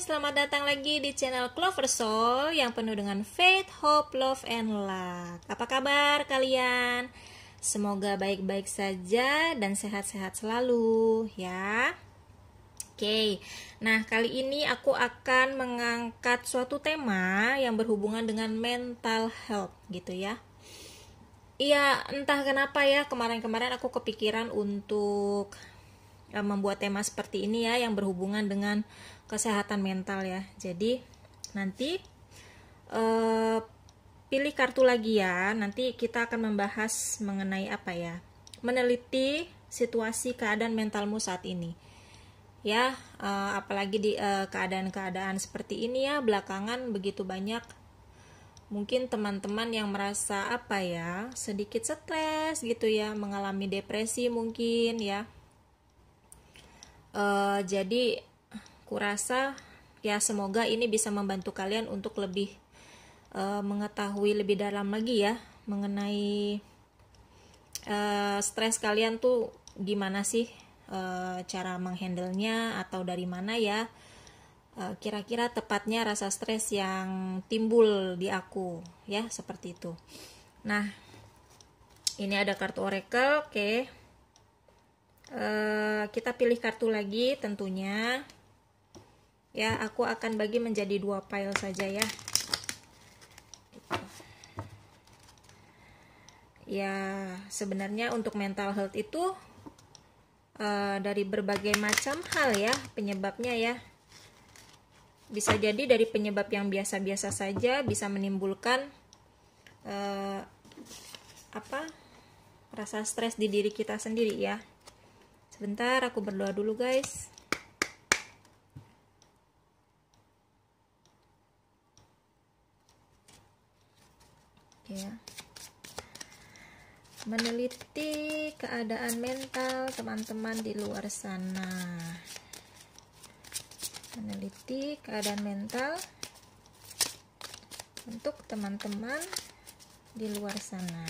selamat datang lagi di channel Clover Soul yang penuh dengan faith, hope, love, and luck. Apa kabar kalian? Semoga baik-baik saja dan sehat-sehat selalu ya. Oke, nah kali ini aku akan mengangkat suatu tema yang berhubungan dengan mental health gitu ya. Iya, entah kenapa ya kemarin-kemarin aku kepikiran untuk membuat tema seperti ini ya yang berhubungan dengan kesehatan mental ya. Jadi nanti pilih kartu lagi ya. Nanti kita akan membahas mengenai apa ya? Meneliti situasi keadaan mentalmu saat ini. Ya, apalagi di keadaan-keadaan seperti ini ya, belakangan begitu banyak mungkin teman-teman yang merasa apa ya, sedikit stres gitu ya, mengalami depresi mungkin ya. Jadi kurasa ya semoga ini bisa membantu kalian untuk lebih mengetahui lebih dalam lagi ya mengenai stres kalian tuh gimana sih, cara menghandlenya atau dari mana ya kira-kira tepatnya rasa stres yang timbul di aku ya, seperti itu. Nah, ini ada kartu oracle. Oke. Kita pilih kartu lagi tentunya ya. Aku akan bagi menjadi 2 pile saja ya. Ya, sebenarnya untuk mental health itu dari berbagai macam hal ya penyebabnya ya. Bisa jadi dari penyebab yang biasa-biasa saja bisa menimbulkan rasa stres di diri kita sendiri ya. Sebentar, aku berdoa dulu guys. Ya. Meneliti keadaan mental teman-teman di luar sana. Meneliti keadaan mental untuk teman-teman di luar sana.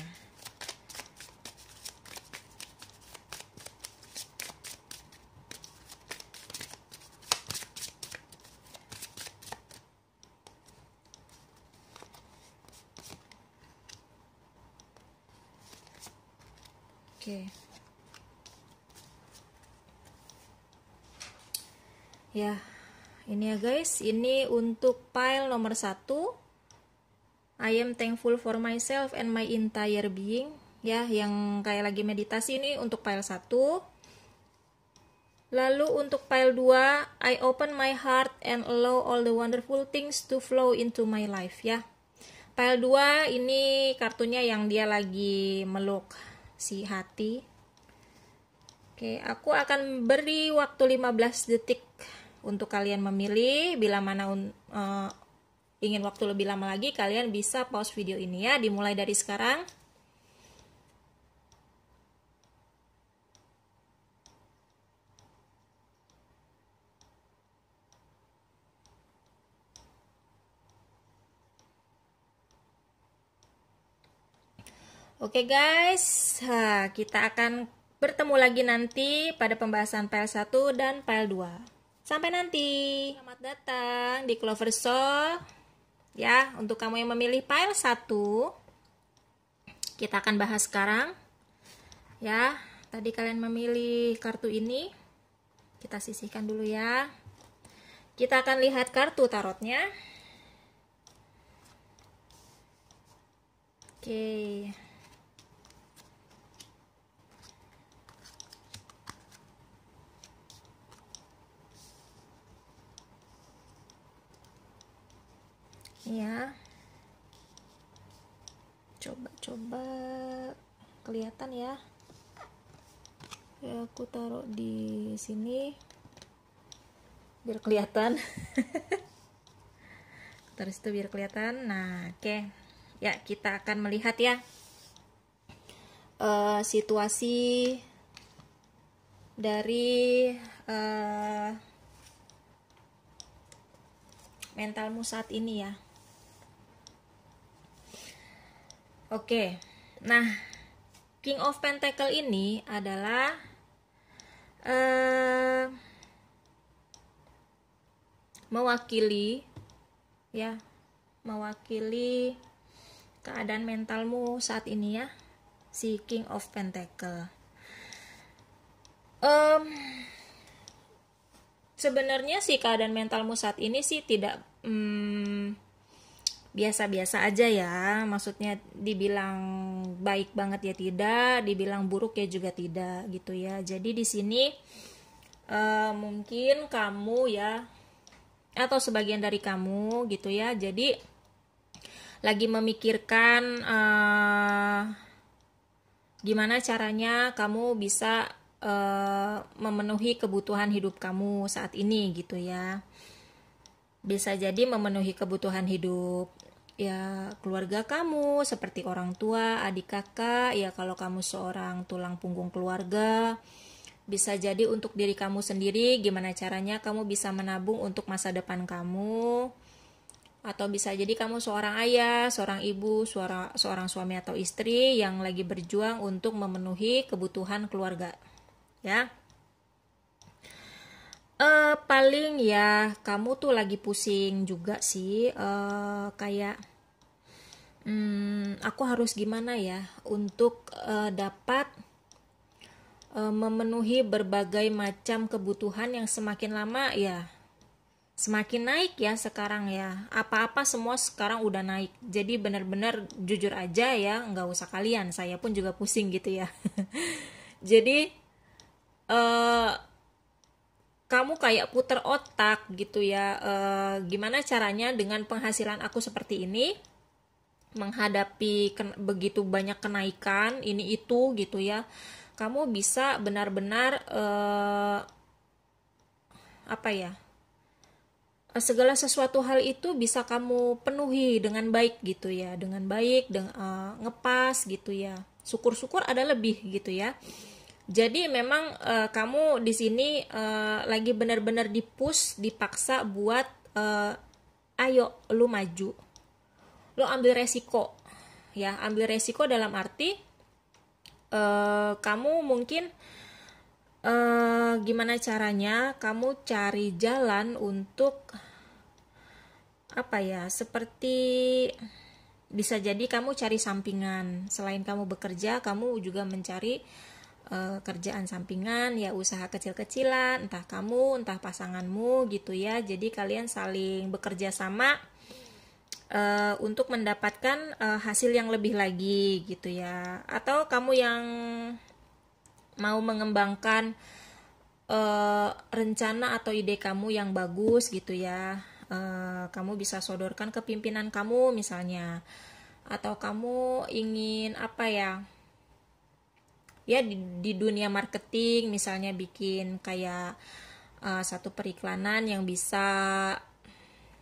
Oke. Ya, ini ya guys, ini untuk pile nomor 1. I am thankful for myself and my entire being. Ya, yang kayak lagi meditasi ini untuk pile 1. Lalu untuk pile 2, I open my heart and allow all the wonderful things to flow into my life ya. Pile 2 ini kartunya yang dia lagi meluk si hati. Oke, aku akan beri waktu 15 detik untuk kalian memilih. Bila mana ingin waktu lebih lama lagi, kalian bisa pause video ini ya, dimulai dari sekarang. Oke guys, kita akan bertemu lagi nanti pada pembahasan pile 1 dan pile 2. Sampai nanti. Selamat datang di Clover Soul. Ya, untuk kamu yang memilih pile 1, kita akan bahas sekarang. Ya, tadi kalian memilih kartu ini. Kita sisihkan dulu ya. Kita akan lihat kartu tarotnya. Oke. Ya, coba kelihatan ya. Ya, aku taruh di sini biar kelihatan. Terus itu biar kelihatan. Nah, oke. Ya, kita akan melihat ya situasi dari mentalmu saat ini ya. Oke, nah King of Pentacle ini adalah mewakili ya, mewakili keadaan mentalmu saat ini ya, si King of Pentacle. Sebenarnya sih keadaan mentalmu saat ini sih tidak biasa-biasa aja ya, maksudnya dibilang baik banget ya tidak, dibilang buruk ya juga tidak gitu ya. Jadi di sini mungkin kamu ya, atau sebagian dari kamu gitu ya, jadi lagi memikirkan gimana caranya kamu bisa memenuhi kebutuhan hidup kamu saat ini gitu ya. Bisa jadi memenuhi kebutuhan hidup ya keluarga kamu, seperti orang tua, adik kakak ya, kalau kamu seorang tulang punggung keluarga. Bisa jadi untuk diri kamu sendiri, gimana caranya kamu bisa menabung untuk masa depan kamu. Atau bisa jadi kamu seorang ayah, seorang ibu, seorang suami atau istri yang lagi berjuang untuk memenuhi kebutuhan keluarga ya. Paling ya kamu tuh lagi pusing juga sih, kayak aku harus gimana ya untuk dapat memenuhi berbagai macam kebutuhan yang semakin lama ya semakin naik ya sekarang ya. Apa-apa semua sekarang udah naik. Jadi benar-benar jujur aja ya, nggak usah kalian, saya pun juga pusing gitu ya. Jadi kamu kayak puter otak gitu ya, gimana caranya dengan penghasilan aku seperti ini menghadapi begitu banyak kenaikan ini itu gitu ya. Kamu bisa benar-benar apa ya, segala sesuatu hal itu bisa kamu penuhi dengan baik gitu ya, dengan baik, ngepas gitu ya. Syukur-syukur ada lebih gitu ya. Jadi memang kamu di sini lagi benar-benar dipaksa buat ayo lu maju, lu ambil resiko ya, ambil resiko dalam arti kamu mungkin gimana caranya kamu cari jalan untuk apa ya, seperti bisa jadi kamu cari sampingan selain kamu bekerja, kamu juga mencari kerjaan sampingan ya, usaha kecil-kecilan, entah kamu entah pasanganmu gitu ya. Jadi kalian saling bekerja sama untuk mendapatkan hasil yang lebih lagi gitu ya. Atau kamu yang mau mengembangkan rencana atau ide kamu yang bagus gitu ya, kamu bisa sodorkan ke pimpinan kamu misalnya. Atau kamu ingin apa ya, ya di dunia marketing misalnya, bikin kayak satu periklanan yang bisa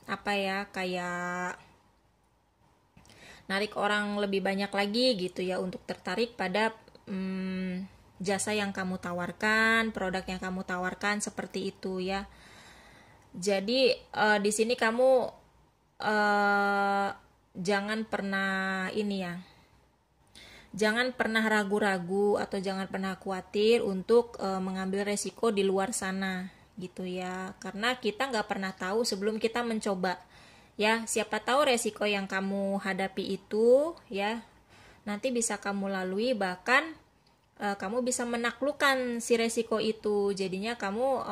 apa ya, kayak narik orang lebih banyak lagi gitu ya, untuk tertarik pada jasa yang kamu tawarkan, produk yang kamu tawarkan, seperti itu ya. Jadi di sini kamu jangan pernah ini ya, jangan pernah ragu-ragu atau jangan pernah khawatir untuk mengambil resiko di luar sana gitu ya, karena kita nggak pernah tahu sebelum kita mencoba ya. Siapa tahu resiko yang kamu hadapi itu ya nanti bisa kamu lalui, bahkan kamu bisa menaklukkan si resiko itu. Jadinya kamu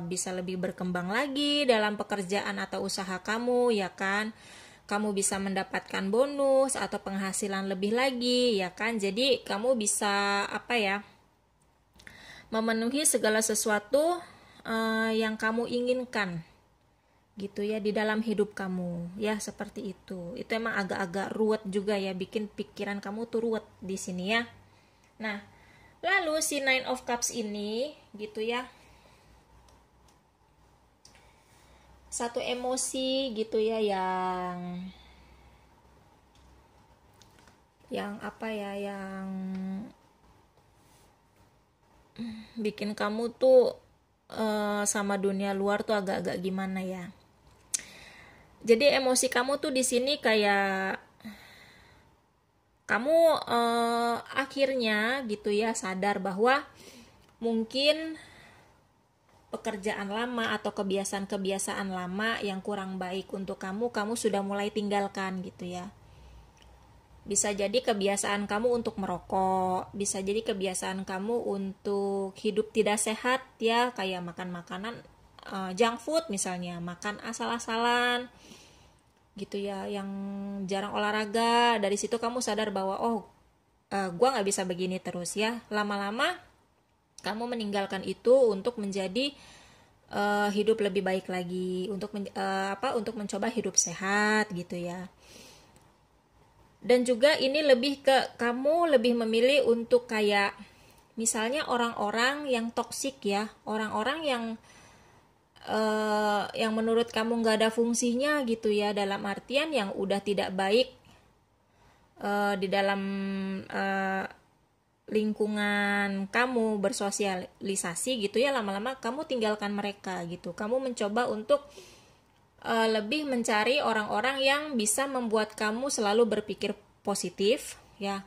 bisa lebih berkembang lagi dalam pekerjaan atau usaha kamu ya kan. Kamu bisa mendapatkan bonus atau penghasilan lebih lagi ya kan. Jadi kamu bisa apa ya, memenuhi segala sesuatu yang kamu inginkan gitu ya di dalam hidup kamu ya, seperti itu. Itu emang agak-agak ruwet juga ya, bikin pikiran kamu tuh ruwet di sini ya. Nah, lalu si Nine of Cups ini gitu ya, satu emosi gitu ya yang apa ya, yang bikin kamu tuh sama dunia luar tuh agak-agak gimana ya. Jadi emosi kamu tuh di sini kayak kamu akhirnya gitu ya sadar bahwa mungkin pekerjaan lama atau kebiasaan-kebiasaan lama yang kurang baik untuk kamu sudah mulai tinggalkan gitu ya. Bisa jadi kebiasaan kamu untuk merokok, bisa jadi kebiasaan kamu untuk hidup tidak sehat ya, kayak makan makanan junk food misalnya, makan asal-asalan gitu ya, yang jarang olahraga. Dari situ kamu sadar bahwa gua nggak bisa begini terus ya. Lama-lama kamu meninggalkan itu untuk menjadi hidup lebih baik lagi, untuk mencoba hidup sehat gitu ya. Dan juga ini lebih ke kamu lebih memilih untuk kayak misalnya orang-orang yang toksik ya, orang-orang yang menurut kamu nggak ada fungsinya gitu ya, dalam artian yang udah tidak baik di dalam lingkungan kamu bersosialisasi gitu ya. Lama-lama kamu tinggalkan mereka gitu. Kamu mencoba untuk lebih mencari orang-orang yang bisa membuat kamu selalu berpikir positif ya.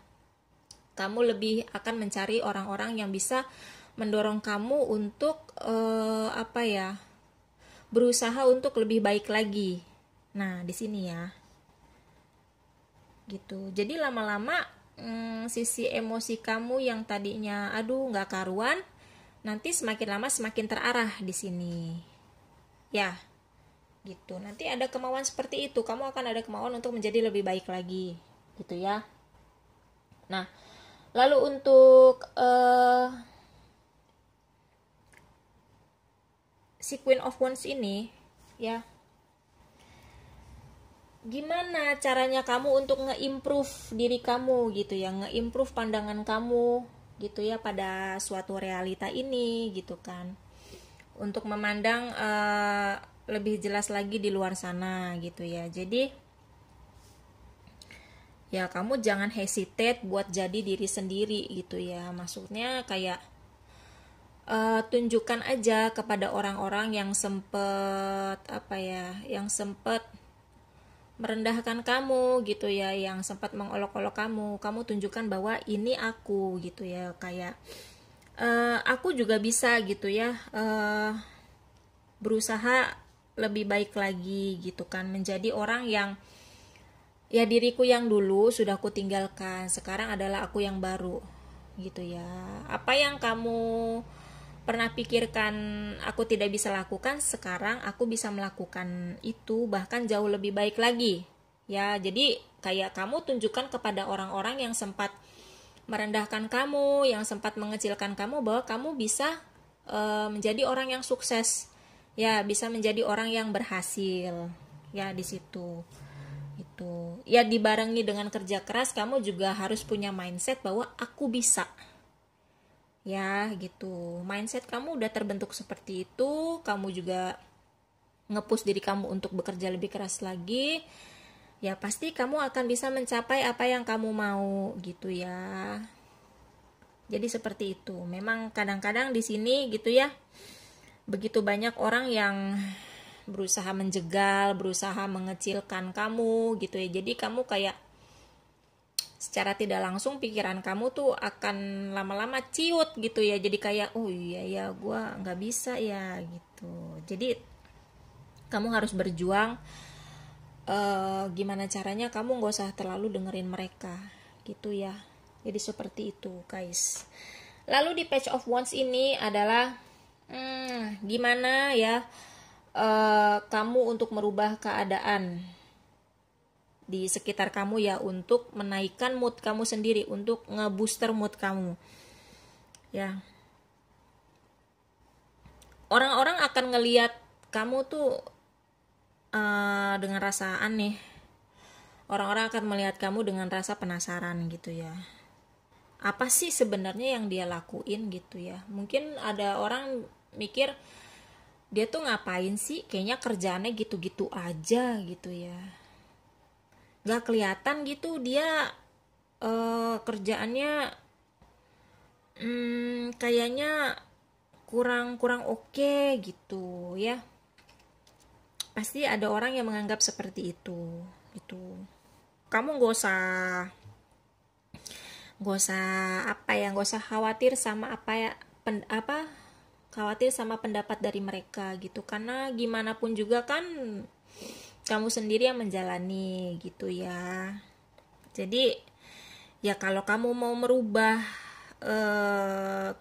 Kamu lebih akan mencari orang-orang yang bisa mendorong kamu untuk berusaha untuk lebih baik lagi. Nah, di sini ya. Gitu. Jadi lama-lama sisi emosi kamu yang tadinya nggak karuan, nanti semakin lama semakin terarah di sini. Ya. Gitu. Nanti ada kemauan seperti itu, kamu akan ada kemauan untuk menjadi lebih baik lagi gitu ya. Nah, lalu untuk si Queen of Wands ini ya, gimana caranya kamu untuk nge-improve diri kamu gitu ya, nge-improve pandangan kamu gitu ya pada suatu realita ini gitu kan, untuk memandang lebih jelas lagi di luar sana gitu ya. Jadi ya kamu jangan hesitate buat jadi diri sendiri gitu ya. Maksudnya kayak tunjukkan aja kepada orang-orang yang sempet merendahkan kamu gitu ya, yang sempat mengolok-olok kamu tunjukkan bahwa ini aku gitu ya, kayak aku juga bisa gitu ya, berusaha lebih baik lagi gitu kan, menjadi orang yang ya diriku yang dulu sudah aku tinggalkan, sekarang adalah aku yang baru gitu ya. Apa yang kamu pernah pikirkan aku tidak bisa lakukan, sekarang aku bisa melakukan itu, bahkan jauh lebih baik lagi ya. Jadi kayak kamu tunjukkan kepada orang-orang yang sempat merendahkan kamu, yang sempat mengecilkan kamu, bahwa kamu bisa menjadi orang yang sukses ya, bisa menjadi orang yang berhasil ya. Di situ itu ya, dibarengi dengan kerja keras, kamu juga harus punya mindset bahwa aku bisa ya gitu. Mindset kamu udah terbentuk seperti itu, kamu juga nge-push diri kamu untuk bekerja lebih keras lagi, ya pasti kamu akan bisa mencapai apa yang kamu mau gitu ya. Jadi seperti itu. Memang kadang-kadang di sini gitu ya, begitu banyak orang yang berusaha menjegal, berusaha mengecilkan kamu gitu ya. Jadi kamu kayak secara tidak langsung pikiran kamu tuh akan lama-lama ciut gitu ya. Jadi kayak oh iya ya, gue nggak bisa ya gitu. Jadi kamu harus berjuang, gimana caranya kamu nggak usah terlalu dengerin mereka gitu ya. Jadi seperti itu guys. Lalu di Page of Wands ini adalah gimana ya kamu untuk merubah keadaan di sekitar kamu ya, untuk menaikkan mood kamu sendiri, untuk ngebooster mood kamu ya. Orang-orang akan ngelihat kamu tuh dengan rasa aneh, orang-orang akan melihat kamu dengan rasa penasaran gitu ya, apa sih sebenarnya yang dia lakuin gitu ya. Mungkin ada orang mikir dia tuh ngapain sih, kayaknya kerjaannya gitu-gitu aja gitu ya, gak kelihatan gitu dia kerjaannya kayaknya kurang oke gitu ya. Pasti ada orang yang menganggap seperti itu gitu. Kamu gak usah khawatir sama khawatir sama pendapat dari mereka gitu, karena gimana pun juga kan kamu sendiri yang menjalani gitu ya. Jadi ya kalau kamu mau merubah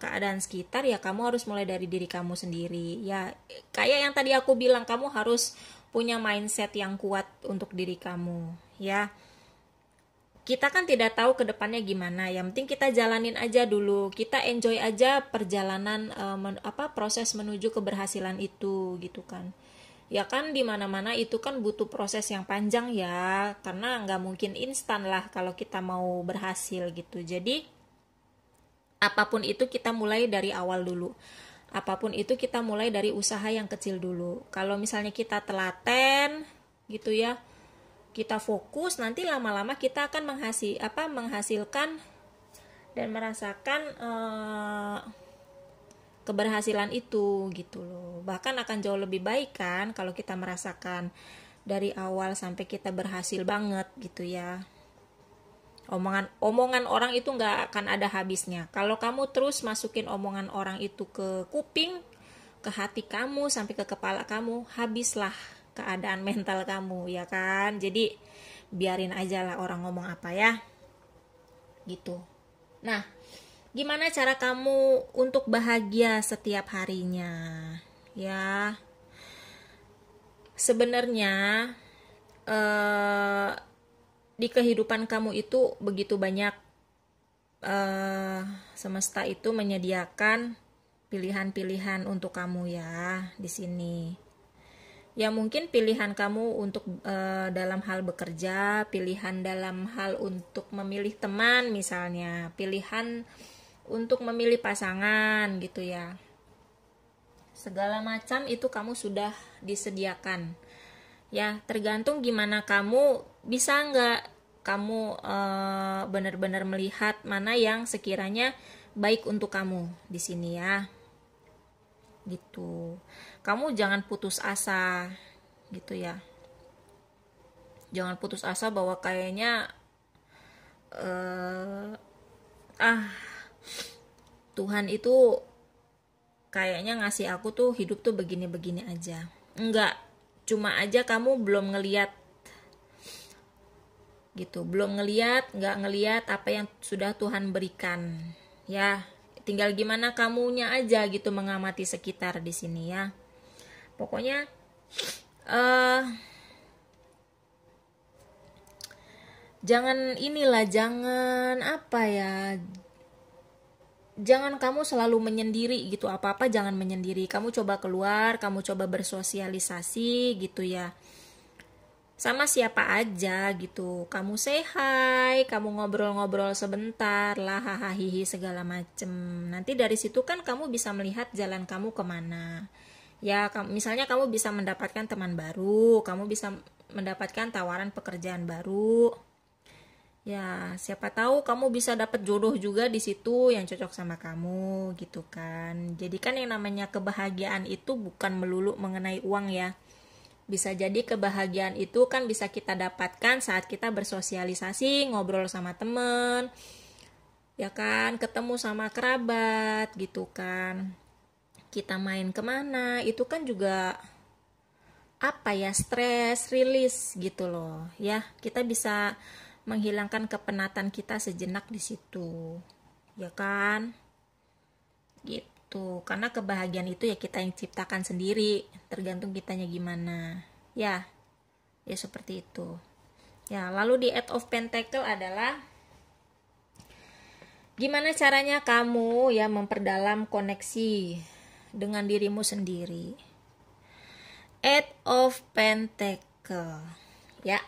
keadaan sekitar, ya kamu harus mulai dari diri kamu sendiri ya. Kayak yang tadi aku bilang, kamu harus punya mindset yang kuat untuk diri kamu ya. Kita kan tidak tahu ke depannya gimana, yang penting kita jalanin aja dulu, kita enjoy aja perjalanan proses menuju keberhasilan itu gitu kan. Ya kan dimana-mana itu kan butuh proses yang panjang ya, karena nggak mungkin instan lah kalau kita mau berhasil gitu. Jadi apapun itu kita mulai dari awal dulu. Apapun itu kita mulai dari usaha yang kecil dulu. Kalau misalnya kita telaten gitu ya, kita fokus, nanti lama-lama kita akan menghasilkan dan merasakan keberhasilan itu gitu loh. Bahkan akan jauh lebih baik kan kalau kita merasakan dari awal sampai kita berhasil banget gitu ya. Omongan orang itu nggak akan ada habisnya. Kalau kamu terus masukin omongan orang itu ke kuping, ke hati kamu, sampai ke kepala kamu, habislah keadaan mental kamu ya kan. Jadi biarin aja lah orang ngomong apa ya gitu. Nah, gimana cara kamu untuk bahagia setiap harinya ya? Sebenarnya di kehidupan kamu itu begitu banyak, semesta itu menyediakan pilihan-pilihan untuk kamu ya di sini. Ya mungkin pilihan kamu untuk dalam hal bekerja, pilihan dalam hal untuk memilih teman misalnya, pilihan untuk memilih pasangan gitu ya. Segala macam itu kamu sudah disediakan. Ya, tergantung gimana kamu bisa nggak kamu benar-benar melihat mana yang sekiranya baik untuk kamu di sini ya. Gitu. Kamu jangan putus asa gitu ya. Jangan putus asa bahwa kayaknya Tuhan itu kayaknya ngasih aku tuh hidup tuh begini-begini aja. Enggak, cuma aja kamu belum ngeliat gitu, nggak ngeliat apa yang sudah Tuhan berikan ya. Tinggal gimana kamunya aja gitu mengamati sekitar di sini ya. Pokoknya jangan kamu selalu menyendiri gitu, apa-apa jangan menyendiri. Kamu coba keluar, kamu coba bersosialisasi gitu ya, sama siapa aja gitu. Kamu say hi, kamu ngobrol-ngobrol sebentar lah, hahaha segala macem. Nanti dari situ kan kamu bisa melihat jalan kamu kemana ya. Misalnya kamu bisa mendapatkan teman baru, kamu bisa mendapatkan tawaran pekerjaan baru ya. Siapa tahu kamu bisa dapat jodoh juga di situ yang cocok sama kamu gitu kan. Jadi kan yang namanya kebahagiaan itu bukan melulu mengenai uang ya. Bisa jadi kebahagiaan itu kan bisa kita dapatkan saat kita bersosialisasi, ngobrol sama temen ya kan, ketemu sama kerabat gitu kan, kita main kemana, itu kan juga stress release gitu loh ya. Kita bisa menghilangkan kepenatan kita sejenak di situ ya kan gitu. Karena kebahagiaan itu ya kita yang ciptakan sendiri, tergantung kitanya gimana ya. Ya seperti itu ya. Lalu di Eight of Pentacle adalah gimana caranya kamu ya memperdalam koneksi dengan dirimu sendiri. Eight of Pentacle ya.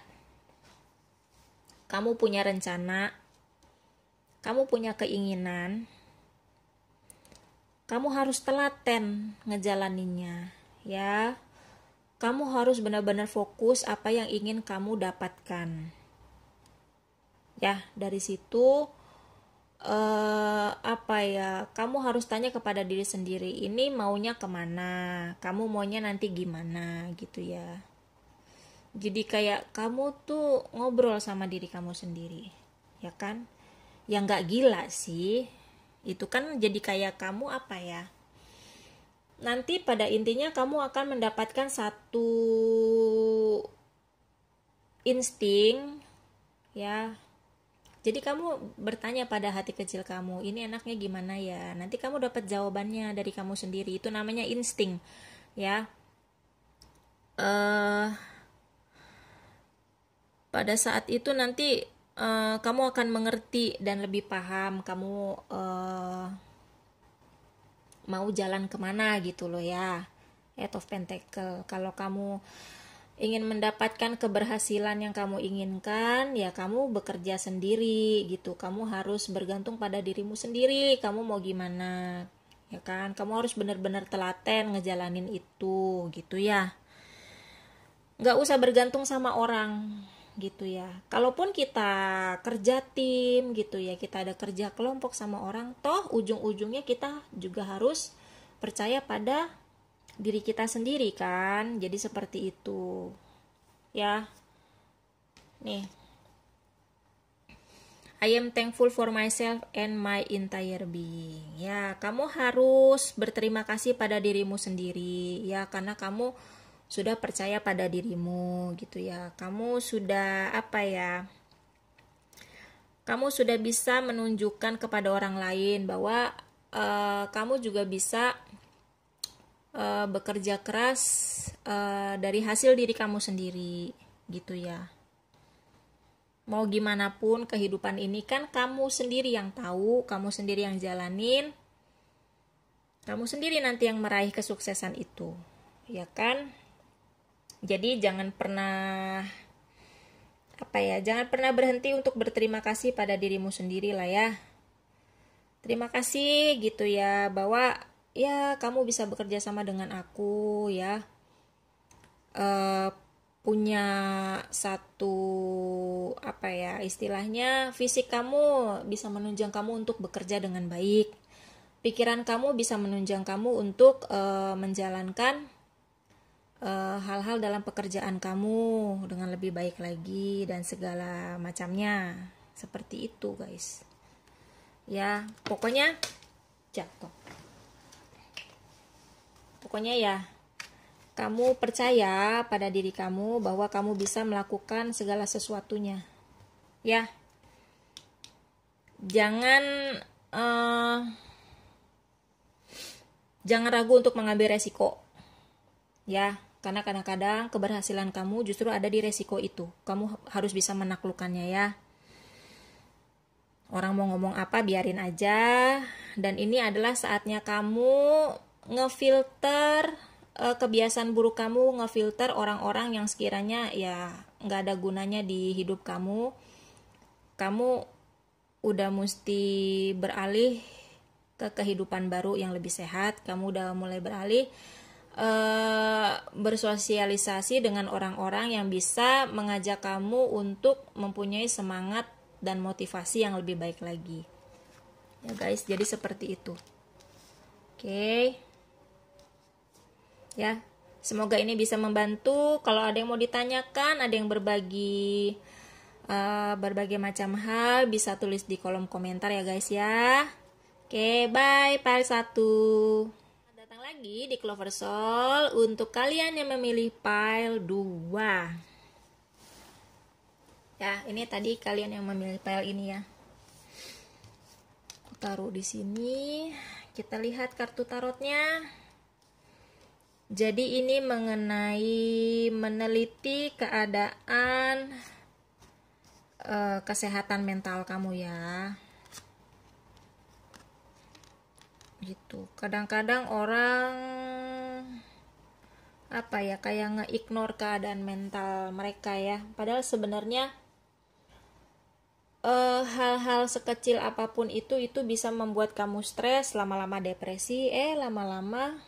Kamu punya rencana, kamu punya keinginan, kamu harus telaten ngejalaninnya ya. Kamu harus benar-benar fokus apa yang ingin kamu dapatkan ya. Dari situ kamu harus tanya kepada diri sendiri, ini maunya kemana, kamu maunya nanti gimana gitu ya. Jadi kayak kamu tuh ngobrol sama diri kamu sendiri ya kan. Yang gak gila sih itu kan, jadi kayak kamu nanti pada intinya kamu akan mendapatkan satu insting, ya. Jadi kamu bertanya pada hati kecil kamu, ini enaknya gimana ya? Nanti kamu dapat jawabannya dari kamu sendiri. Itu namanya insting, ya. Pada saat itu nanti kamu akan mengerti dan lebih paham kamu mau jalan kemana gitu loh ya. Eight of Pentacle. Kalau kamu ingin mendapatkan keberhasilan yang kamu inginkan, ya kamu bekerja sendiri gitu. Kamu harus bergantung pada dirimu sendiri. Kamu mau gimana, ya kan? Kamu harus benar-benar telaten ngejalanin itu gitu ya. Nggak usah bergantung sama orang gitu ya. Kalaupun kita kerja tim gitu ya, kita ada kerja kelompok sama orang, toh ujung-ujungnya kita juga harus percaya pada diri kita sendiri kan. Jadi seperti itu ya. Nih, I am thankful for myself and my entire being. Ya, kamu harus berterima kasih pada dirimu sendiri ya, karena kamu sudah percaya pada dirimu gitu ya. Kamu sudah kamu sudah bisa menunjukkan kepada orang lain bahwa kamu juga bisa bekerja keras dari hasil diri kamu sendiri gitu ya. Mau gimana pun kehidupan ini kan kamu sendiri yang tahu, kamu sendiri yang jalanin, kamu sendiri nanti yang meraih kesuksesan itu, ya kan? Jadi jangan pernah jangan pernah berhenti untuk berterima kasih pada dirimu sendiri lah ya. Terima kasih gitu ya, bahwa ya kamu bisa bekerja sama dengan aku ya, punya satu istilahnya fisik kamu bisa menunjang kamu untuk bekerja dengan baik, pikiran kamu bisa menunjang kamu untuk menjalankan hal-hal dalam pekerjaan kamu dengan lebih baik lagi dan segala macamnya, seperti itu guys ya. Pokoknya ya, kamu percaya pada diri kamu bahwa kamu bisa melakukan segala sesuatunya ya. Jangan ragu untuk mengambil resiko ya, karena kadang-kadang keberhasilan kamu justru ada di resiko itu. Kamu harus bisa menaklukkannya ya. Orang mau ngomong apa biarin aja, dan ini adalah saatnya kamu ngefilter kebiasaan buruk kamu, ngefilter orang-orang yang sekiranya ya nggak ada gunanya di hidup kamu. Kamu udah mesti beralih ke kehidupan baru yang lebih sehat. Kamu udah mulai beralih bersosialisasi dengan orang-orang yang bisa mengajak kamu untuk mempunyai semangat dan motivasi yang lebih baik lagi ya guys. Jadi seperti itu. Oke. Ya, semoga ini bisa membantu. Kalau ada yang mau ditanyakan, ada yang berbagai macam hal, bisa tulis di kolom komentar ya guys ya. Oke, bye file 1. Datang lagi di Clover Soul untuk kalian yang memilih file 2. Ya, ini tadi kalian yang memilih file ini ya. Aku taruh di sini. Kita lihat kartu tarotnya. Jadi ini mengenai meneliti keadaan kesehatan mental kamu ya. Gitu. Kadang-kadang orang kayak nge-ignore keadaan mental mereka ya. Padahal sebenarnya hal-hal sekecil apapun itu bisa membuat kamu stres, lama-lama depresi, lama-lama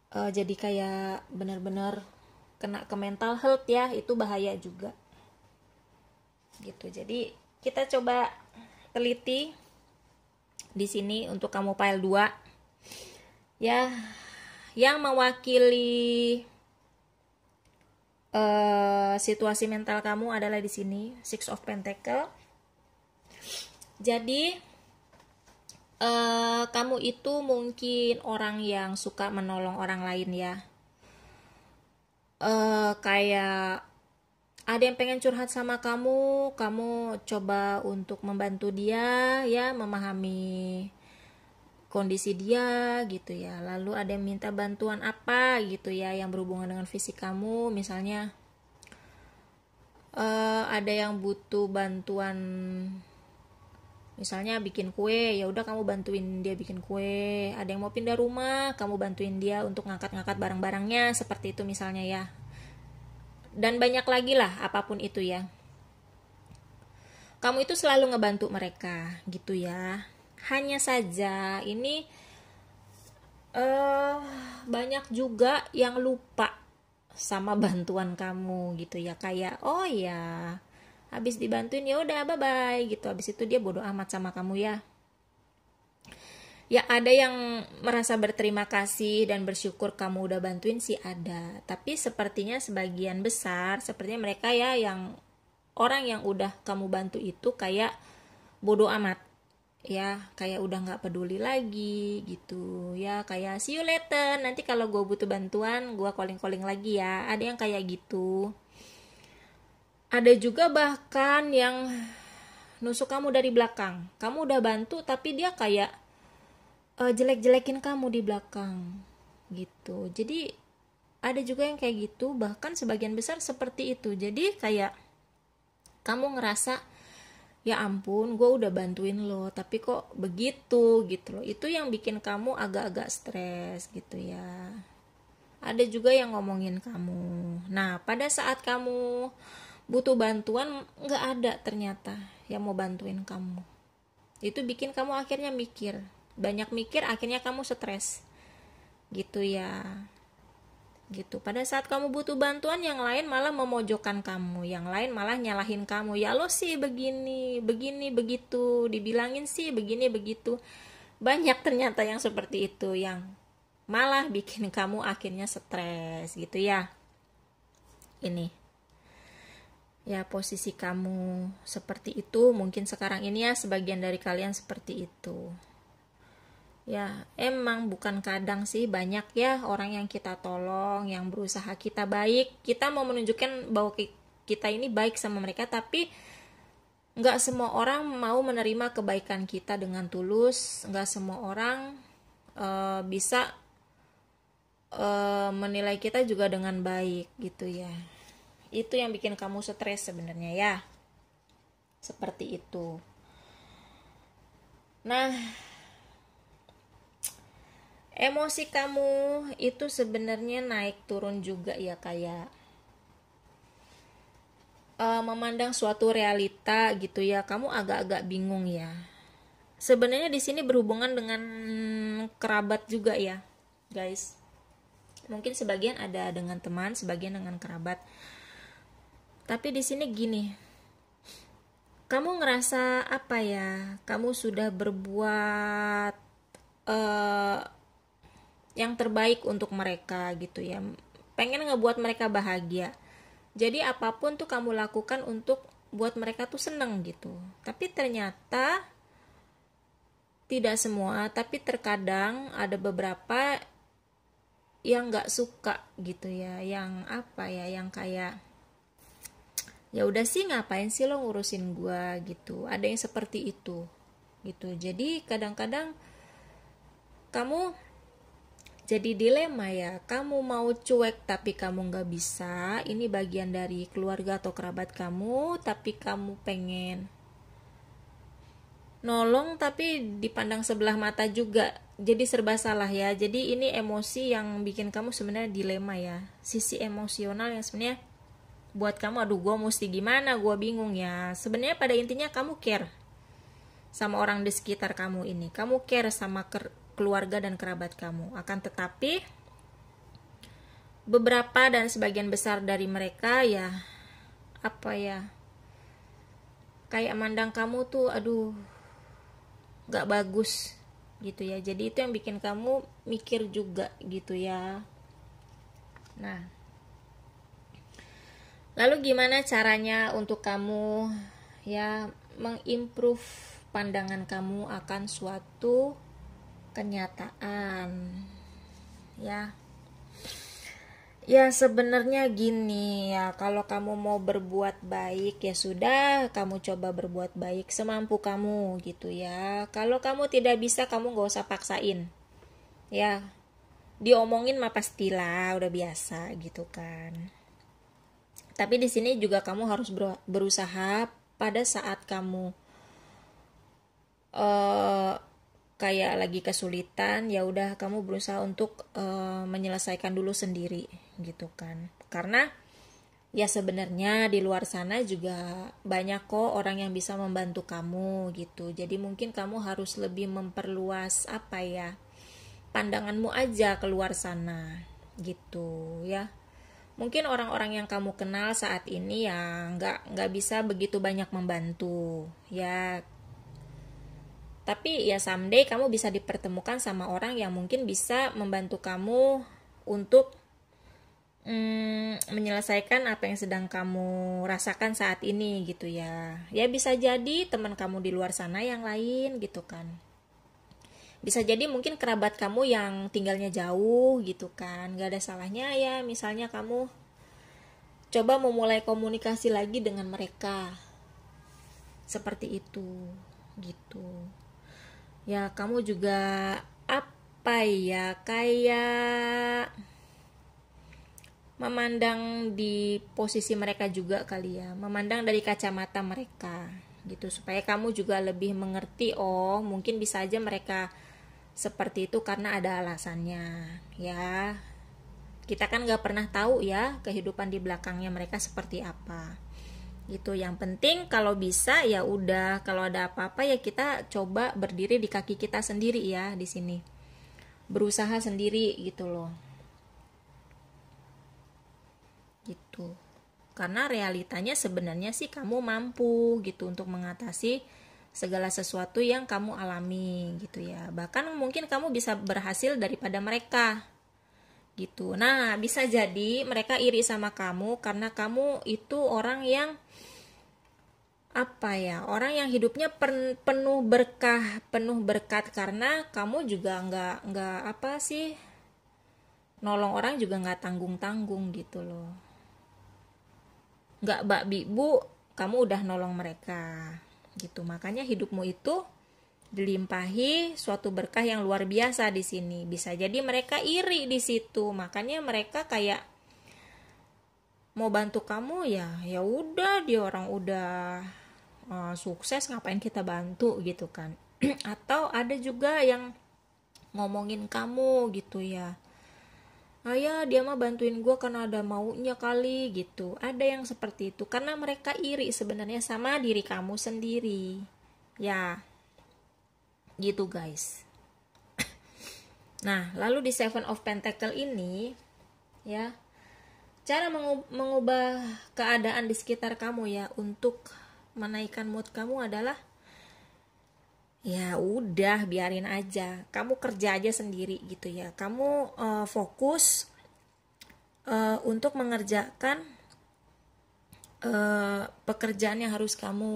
jadi kayak benar-benar kena ke mental health ya. Itu bahaya juga gitu. Jadi kita coba teliti di sini untuk kamu file 2 ya, yang mewakili situasi mental kamu adalah di sini Six of Pentacle. Jadi Kamu itu mungkin orang yang suka menolong orang lain ya. Kayak ada yang pengen curhat sama kamu, kamu coba untuk membantu dia ya, memahami kondisi dia gitu ya. Lalu ada yang minta bantuan apa gitu ya yang berhubungan dengan fisik kamu, misalnya ada yang butuh bantuan, misalnya bikin kue, ya udah kamu bantuin dia bikin kue. Ada yang mau pindah rumah, kamu bantuin dia untuk ngangkat-ngangkat barang-barangnya, seperti itu misalnya ya. Dan banyak lagi lah, apapun itu ya. Kamu itu selalu ngebantu mereka gitu ya. Hanya saja ini banyak juga yang lupa sama bantuan kamu gitu ya, kayak oh ya habis dibantuin ya udah bye bye gitu, habis itu dia bodoh amat sama kamu ya. Ya ada yang merasa berterima kasih dan bersyukur kamu udah bantuin sih ada, tapi sepertinya sebagian besar sepertinya mereka ya yang orang yang udah kamu bantu itu kayak bodoh amat ya, kayak udah nggak peduli lagi gitu ya, kayak see you later, nanti kalau gue butuh bantuan gue calling lagi ya. Ada yang kayak gitu. Ada juga bahkan yang nusuk kamu dari belakang, kamu udah bantu tapi dia kayak jelek-jelekin kamu di belakang gitu. Jadi ada juga yang kayak gitu, bahkan sebagian besar seperti itu. Jadi kayak kamu ngerasa ya ampun gue udah bantuin lo tapi kok begitu gitu loh. Itu yang bikin kamu agak-agak stres gitu ya. Ada juga yang ngomongin kamu. Nah pada saat kamu butuh bantuan gak ada ternyata yang mau bantuin kamu. Itu bikin kamu akhirnya mikir, banyak mikir, akhirnya kamu stres gitu ya. Gitu. Pada saat kamu butuh bantuan, yang lain malah memojokkan kamu, yang lain malah nyalahin kamu. Ya lo sih begini, begini, begitu, dibilangin sih begini, begitu. Banyak ternyata yang seperti itu, yang malah bikin kamu akhirnya stres gitu ya. Ini ya posisi kamu seperti itu, mungkin sekarang ini ya sebagian dari kalian seperti itu. Ya emang bukan kadang sih, banyak ya orang yang kita tolong, yang berusaha kita baik, kita mau menunjukkan bahwa kita ini baik sama mereka, tapi gak semua orang mau menerima kebaikan kita dengan tulus. Gak semua orang bisa menilai kita juga dengan baik gitu ya. Itu yang bikin kamu stres sebenarnya ya, seperti itu. Nah emosi kamu itu sebenarnya naik turun juga ya, kayak memandang suatu realita gitu ya, kamu agak-agak bingung ya. Sebenarnya di sini berhubungan dengan kerabat juga ya, guys. Mungkin sebagian ada dengan teman, sebagian dengan kerabat. Tapi di sini gini, kamu ngerasa apa ya? Kamu sudah berbuat yang terbaik untuk mereka gitu ya, pengen ngebuat mereka bahagia, jadi apapun tuh kamu lakukan untuk buat mereka tuh seneng gitu. Tapi ternyata tidak semua, tapi terkadang ada beberapa yang nggak suka gitu ya, yang apa ya, yang kayak ya udah sih ngapain sih lo ngurusin gua gitu. Ada yang seperti itu gitu. Jadi kadang-kadang kamu jadi dilema ya, kamu mau cuek tapi kamu gak bisa, ini bagian dari keluarga atau kerabat kamu, tapi kamu pengen nolong tapi dipandang sebelah mata juga, jadi serba salah ya. Jadi ini emosi yang bikin kamu sebenarnya dilema ya, sisi emosional yang sebenarnya buat kamu aduh gue mesti gimana, gue bingung ya. Sebenarnya pada intinya kamu care sama orang di sekitar kamu ini, kamu care sama keluarga dan kerabat kamu. Akan tetapi beberapa dan sebagian besar dari mereka ya apa ya, kayak mandang kamu tuh aduh gak bagus gitu ya. Jadi itu yang bikin kamu mikir juga gitu ya. Nah lalu gimana caranya untuk kamu ya mengimprove pandangan kamu akan suatu kenyataan. Ya sebenarnya gini ya, kalau kamu mau berbuat baik ya sudah, kamu coba berbuat baik semampu kamu gitu ya. Kalau kamu tidak bisa, kamu gak usah paksain. Ya, diomongin mah pastilah, udah biasa gitu kan. Tapi di sini juga kamu harus berusaha pada saat kamu kayak lagi kesulitan, ya udah kamu berusaha untuk menyelesaikan dulu sendiri gitu kan. Karena ya sebenarnya di luar sana juga banyak kok orang yang bisa membantu kamu gitu. Jadi mungkin kamu harus lebih memperluas pandanganmu aja keluar sana gitu ya. Mungkin orang-orang yang kamu kenal saat ini ya nggak bisa begitu banyak membantu ya. Tapi ya someday kamu bisa dipertemukan sama orang yang mungkin bisa membantu kamu untuk menyelesaikan apa yang sedang kamu rasakan saat ini gitu ya. Ya bisa jadi teman kamu di luar sana yang lain gitu kan. Bisa jadi mungkin kerabat kamu yang tinggalnya jauh gitu kan. Gak ada salahnya ya misalnya kamu coba memulai komunikasi lagi dengan mereka. Seperti itu gitu. Ya kamu juga kayak memandang di posisi mereka juga kali ya, memandang dari kacamata mereka gitu, supaya kamu juga lebih mengerti, oh mungkin bisa aja mereka seperti itu karena ada alasannya ya. Kita kan gak pernah tahu ya kehidupan di belakangnya mereka seperti apa gitu. Yang penting kalau bisa ya udah, kalau ada apa-apa ya kita coba berdiri di kaki kita sendiri ya, di sini berusaha sendiri gitu loh gitu. Karena realitanya sebenarnya sih kamu mampu gitu untuk mengatasi segala sesuatu yang kamu alami gitu ya. Bahkan mungkin kamu bisa berhasil daripada mereka gitu. Nah, bisa jadi mereka iri sama kamu karena kamu itu orang yang orang yang hidupnya penuh berkah, penuh berkat, karena kamu juga nggak nolong orang juga nggak tanggung-tanggung gitu loh. Nggak bu, kamu udah nolong mereka gitu. Makanya hidupmu itu dilimpahi suatu berkah yang luar biasa di sini. Bisa jadi mereka iri di situ, makanya mereka kayak mau bantu kamu ya udah, dia orang udah sukses ngapain kita bantu gitu kan. Atau ada juga yang ngomongin kamu gitu ya, dia mah bantuin gue karena ada maunya kali gitu. Ada yang seperti itu karena mereka iri sebenarnya sama diri kamu sendiri ya gitu guys. Nah lalu di Seven of Pentacle ini ya, cara mengubah keadaan di sekitar kamu ya untuk menaikkan mood kamu adalah ya udah biarin aja, kamu kerja aja sendiri gitu ya. Kamu fokus untuk mengerjakan pekerjaan yang harus kamu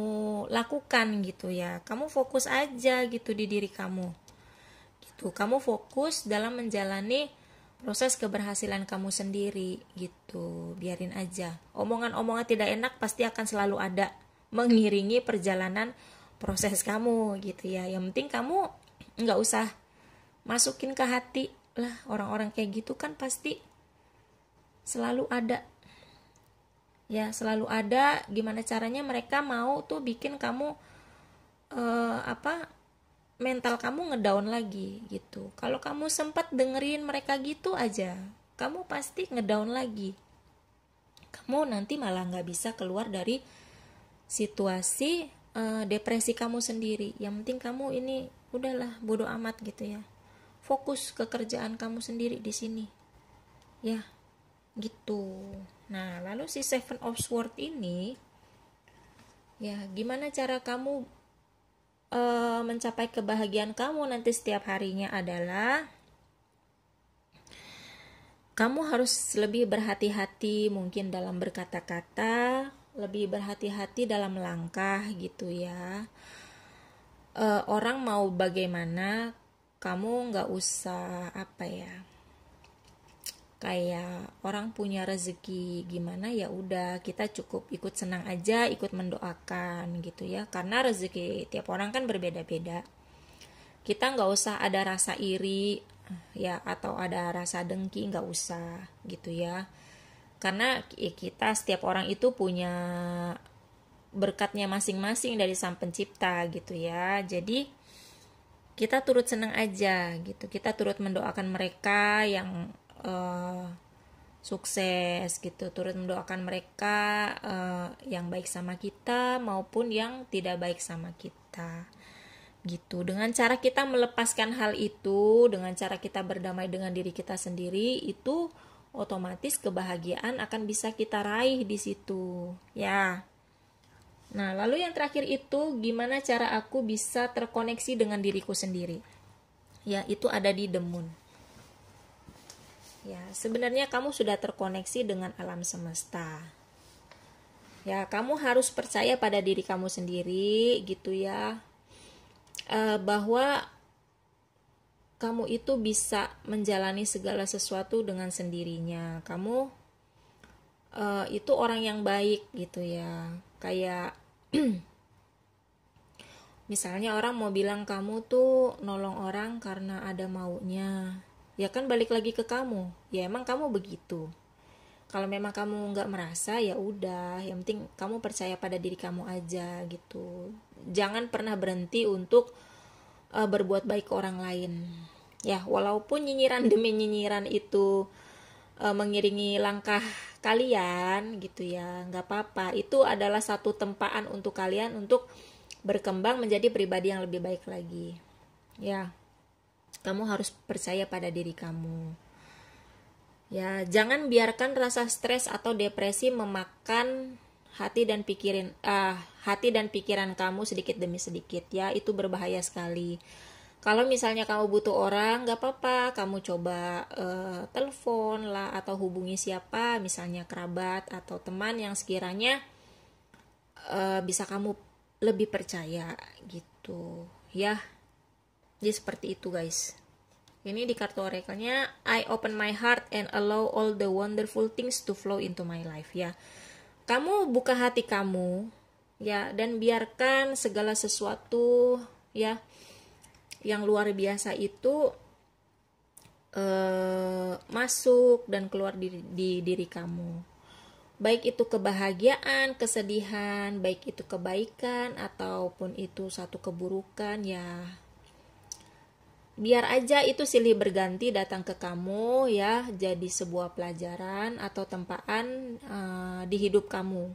lakukan gitu ya. Kamu fokus aja gitu di diri kamu gitu. Kamu fokus dalam menjalani proses keberhasilan kamu sendiri gitu. Biarin aja, omongan-omongan tidak enak pasti akan selalu ada mengiringi perjalanan proses kamu gitu ya. Yang penting kamu nggak usah masukin ke hati lah. Orang-orang kayak gitu kan pasti selalu ada ya, selalu ada. Gimana caranya mereka mau tuh bikin kamu mental kamu ngedown lagi gitu. Kalau kamu sempat dengerin mereka gitu aja, kamu pasti ngedown lagi. Kamu nanti malah nggak bisa keluar dari situasi depresi kamu sendiri. Yang penting kamu ini udahlah bodo amat gitu ya, fokus ke kerjaan kamu sendiri di sini ya gitu. Nah lalu si Seven of Swords ini ya, gimana cara kamu mencapai kebahagiaan kamu nanti setiap harinya adalah kamu harus lebih berhati-hati mungkin dalam berkata-kata, lebih berhati-hati dalam langkah gitu ya. orang mau bagaimana, kamu nggak usah kayak orang punya rezeki gimana, ya udah kita cukup ikut senang aja, ikut mendoakan gitu ya, karena rezeki tiap orang kan berbeda-beda. Kita nggak usah ada rasa iri ya, atau ada rasa dengki, nggak usah gitu ya, karena kita setiap orang itu punya berkatnya masing-masing dari Sang Pencipta gitu ya. Jadi kita turut senang aja gitu, kita turut mendoakan mereka yang sukses gitu, turut mendoakan mereka yang baik sama kita maupun yang tidak baik sama kita gitu. Dengan cara kita melepaskan hal itu, dengan cara kita berdamai dengan diri kita sendiri, itu otomatis kebahagiaan akan bisa kita raih di situ ya. Nah, lalu yang terakhir itu, gimana cara aku bisa terkoneksi dengan diriku sendiri? Ya, itu ada di The Moon. Ya, sebenarnya kamu sudah terkoneksi dengan alam semesta. Ya, kamu harus percaya pada diri kamu sendiri gitu ya. Bahwa kamu itu bisa menjalani segala sesuatu dengan sendirinya. Kamu itu orang yang baik gitu ya. Kayak misalnya orang mau bilang kamu tuh nolong orang karena ada maunya, ya kan balik lagi ke kamu. Ya emang kamu begitu. Kalau memang kamu nggak merasa, ya udah, yang penting kamu percaya pada diri kamu aja gitu. Jangan pernah berhenti untuk berbuat baik ke orang lain. Ya, walaupun nyinyiran demi nyinyiran itu mengiringi langkah kalian gitu ya, nggak apa-apa. Itu adalah satu tempaan untuk kalian untuk berkembang menjadi pribadi yang lebih baik lagi. Ya, kamu harus percaya pada diri kamu. Ya, jangan biarkan rasa stres atau depresi memakan hati dan pikiran kamu sedikit demi sedikit ya. Itu berbahaya sekali. Kalau misalnya kamu butuh orang, gak apa-apa, kamu coba telepon lah atau hubungi siapa, misalnya kerabat atau teman yang sekiranya bisa kamu lebih percaya gitu ya. Jadi seperti itu guys. Ini di kartu oracle-nya, I open my heart and allow all the wonderful things to flow into my life ya. Kamu buka hati kamu ya, dan biarkan segala sesuatu ya yang luar biasa itu masuk dan keluar di diri kamu. Baik itu kebahagiaan, kesedihan, baik itu kebaikan ataupun itu satu keburukan ya. Biar aja itu silih berganti datang ke kamu ya, jadi sebuah pelajaran atau tempaan di hidup kamu.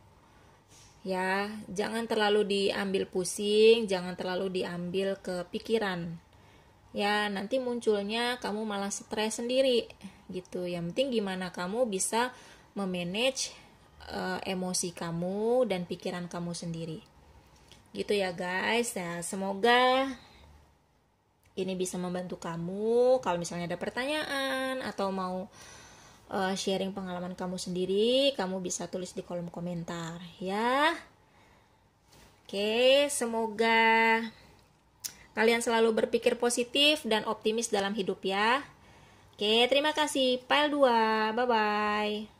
Ya, jangan terlalu diambil pusing, jangan terlalu diambil ke pikiran. Ya, nanti munculnya kamu malah stres sendiri gitu. Yang penting gimana kamu bisa memanage emosi kamu dan pikiran kamu sendiri. Gitu ya guys. Ya, semoga ini bisa membantu kamu. Kalau misalnya ada pertanyaan atau mau sharing pengalaman kamu sendiri, kamu bisa tulis di kolom komentar ya. Oke, semoga kalian selalu berpikir positif dan optimis dalam hidup ya. Oke, terima kasih. File 2. Bye-bye.